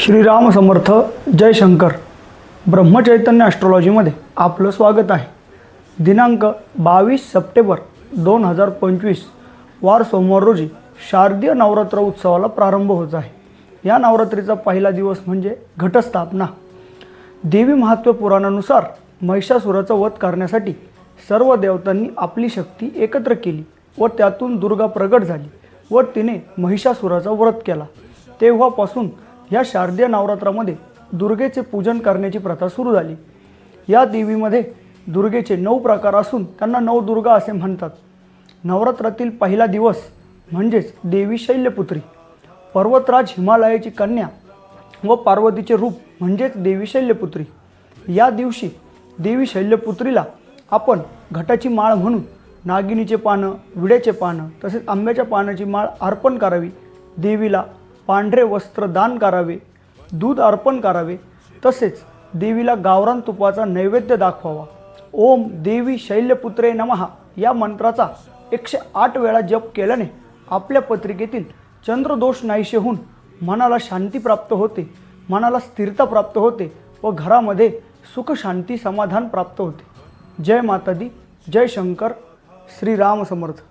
श्रीराम समर्थ. जय शंकर. ब्रह्मचैतन्य ॲस्ट्रॉलॉजीमध्ये आपलं स्वागत आहे. दिनांक 22 सप्टेंबर 2025 वार सोमवार रोजी शारदीय नवरात्र उत्सवाला प्रारंभ होत आहे. या नवरात्रीचा पहिला दिवस म्हणजे घटस्थापना. देवी महात्म्य पुराणानुसार महिषासुराचा वध करण्यासाठी सर्व देवतांनी आपली शक्ती एकत्र केली व त्यातून दुर्गा प्रगट झाली व तिने महिषासुराचा व्रत केला. तेव्हापासून या शारदीय नवरात्रामध्ये दुर्गेचे पूजन करण्याची प्रथा सुरू झाली. या देवीमध्ये दुर्गेचे 9 प्रकार असून त्यांना नवदुर्गा असे म्हणतात. नवरात्रातील पहिला दिवस म्हणजेच देवी शैल्यपुत्री, पर्वतराज हिमालयाची कन्या व पार्वतीचे रूप म्हणजेच देवी शैल्यपुत्री. या दिवशी देवी शैल्यपुत्रीला आपण घटाची माळ म्हणून नागिनीचे पानं, विड्याचे पानं तसेच आंब्याच्या पानाची माळ अर्पण करावी. देवीला पांढरे वस्त्र दान करावे, दूध अर्पण करावे. तसेच देवीला गावरान तुपाचा नैवेद्य दाखवावा. ओम देवी शैल्यपुत्रे नमः या मंत्राचा 108 वेळा जप केल्याने आपल्या पत्रिकेतील चंद्रदोष नाहीसे होऊन मनाला शांती प्राप्त होते, मनाला स्थिरता प्राप्त होते व घरामध्ये सुख शांती समाधान प्राप्त होते. जय माता दी. जय शंकर. श्रीराम समर्थ.